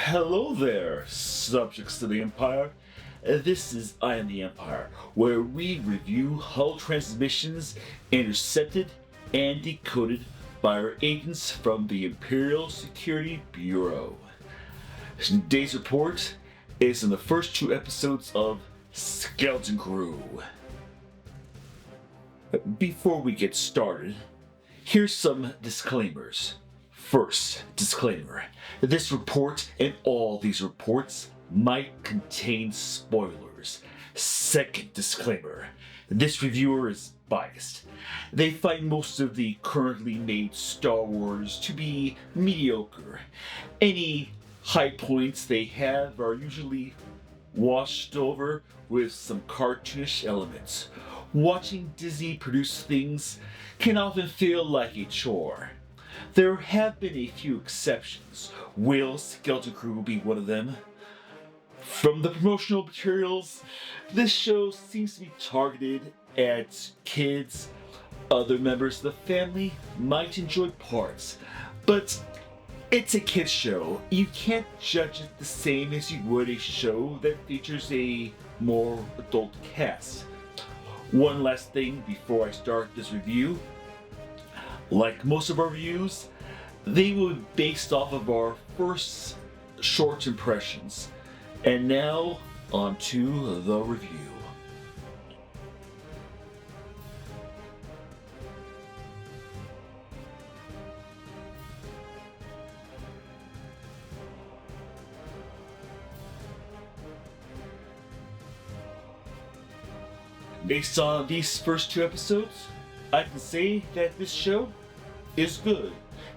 Hello there, subjects of the Empire. This is I Am the Empire, where we review hull transmissions intercepted and decoded by our agents from the Imperial Security Bureau. Today's report is in the first two episodes of Skeleton Crew. Before we get started, here's some disclaimers. First, disclaimer. This report and all these reports might contain spoilers. Second disclaimer. This reviewer is biased. They find most of the currently made Star Wars to be mediocre. Any high points they have are usually washed over with some cartoonish elements. Watching Disney produce things can often feel like a chore. There have been a few exceptions. Will Skeleton Crew be one of them? From the promotional materials, this show seems to be targeted at kids. Other members of the family might enjoy parts, but it's a kids show. You can't judge it the same as you would a show that features a more adult cast. One last thing before I start this review. Like most of our reviews, they will be based off of our first short impressions. And now, on to the review. Based on these first two episodes, I can say that this show is good.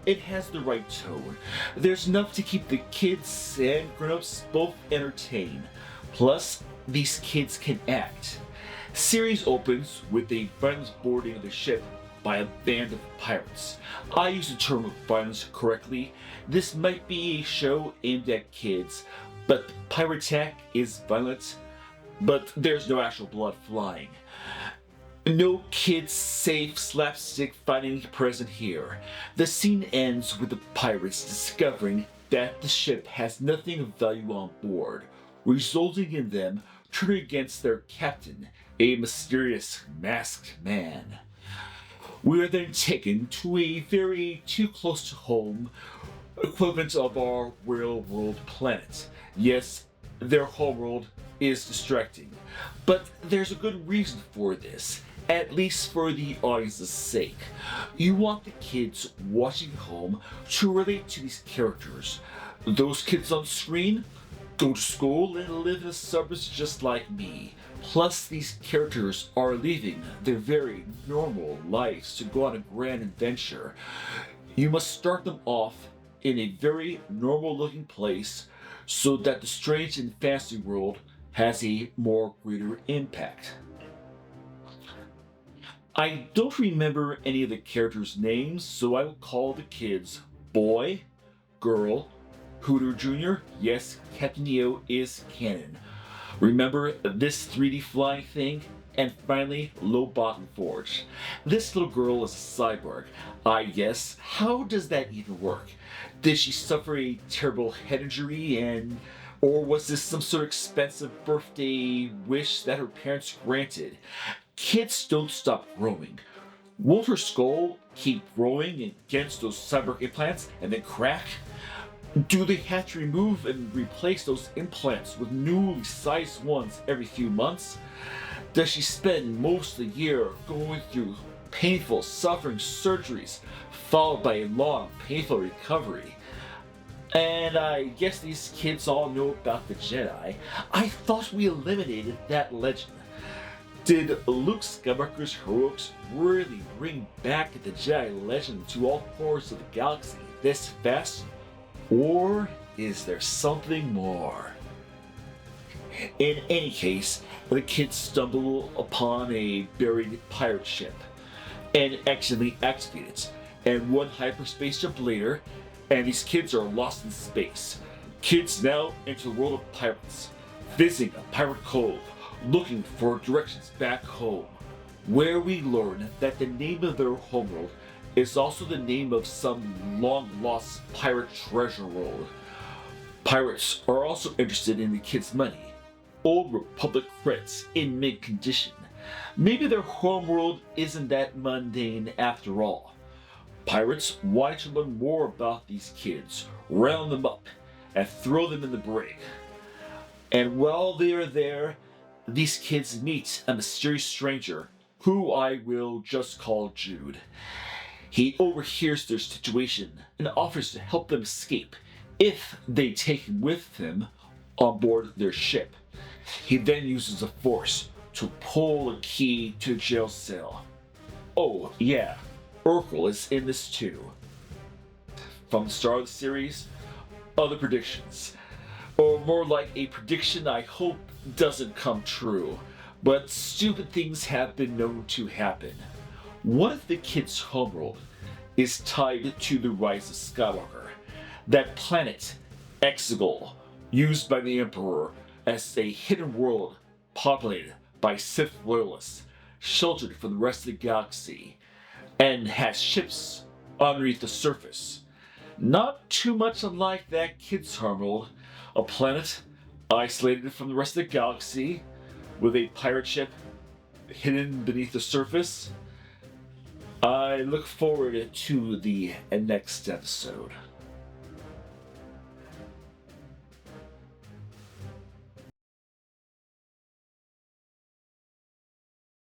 It has the right tone. There's enough to keep the kids and grown-ups both entertained. Plus, these kids can act. Series opens with a violent boarding of the ship by a band of pirates. I use the term violence correctly. This might be a show aimed at kids, but the pirate attack is violent, but there's no actual blood flying. No kids safe slapstick fighting present here. The scene ends with the pirates discovering that the ship has nothing of value on board, resulting in them turning against their captain, a mysterious masked man. We are then taken to a very too close to home equivalent of our real world planet. Yes, their homeworld is distracting, but there's a good reason for this. At least for the audience's sake. You want the kids watching home to relate to these characters. Those kids on screen go to school and live in the suburbs just like me. Plus, these characters are leaving their very normal lives to go on a grand adventure. You must start them off in a very normal looking place so that the strange and fantasy world has a more greater impact. I don't remember any of the characters' names, so I will call the kids Boy, Girl, Hooter Jr., yes, Captain Neo is canon. Remember this 3D flying thing? And finally, Lobot Forge. This little girl is a cyborg. I guess, how does that even work? Did she suffer a terrible head injury or was this some sort of expensive birthday wish that her parents granted? Kids don't stop growing. Won't her skull keep growing against those cyborg implants and then crack? Do they have to remove and replace those implants with newly sized ones every few months? Does she spend most of the year going through painful, suffering surgeries, followed by a long, painful recovery? And I guess these kids all know about the Jedi. I thought we eliminated that legend. Did Luke Skywalker's heroics really bring back the Jedi legend to all corners of the galaxy this fast? Or is there something more? In any case, the kids stumble upon a buried pirate ship and accidentally activate it. And one hyperspace jump later, and these kids are lost in space. Kids now enter the world of pirates, visiting a pirate cove, looking for directions back home, where we learn that the name of their homeworld is also the name of some long-lost pirate treasure world. Pirates are also interested in the kids' money. Old Republic credits in mint condition. Maybe their homeworld isn't that mundane after all. Pirates wanted to learn more about these kids, round them up, and throw them in the brig. And while they are there, these kids meet a mysterious stranger, who I will just call Jude. He overhears their situation and offers to help them escape if they take him with them on board their ship. He then uses the Force to pull a key to the jail cell. Oh, yeah, Urkel is in this too. From the start of the series, other predictions. Or more like a prediction I hope doesn't come true, but stupid things have been known to happen. What if the kid's homeworld is tied to the rise of Skywalker? That planet, Exegol, used by the Emperor as a hidden world populated by Sith loyalists, sheltered from the rest of the galaxy, and has ships underneath the surface. Not too much unlike that kid's homeworld, a planet isolated from the rest of the galaxy with a pirate ship hidden beneath the surface. I look forward to the next episode.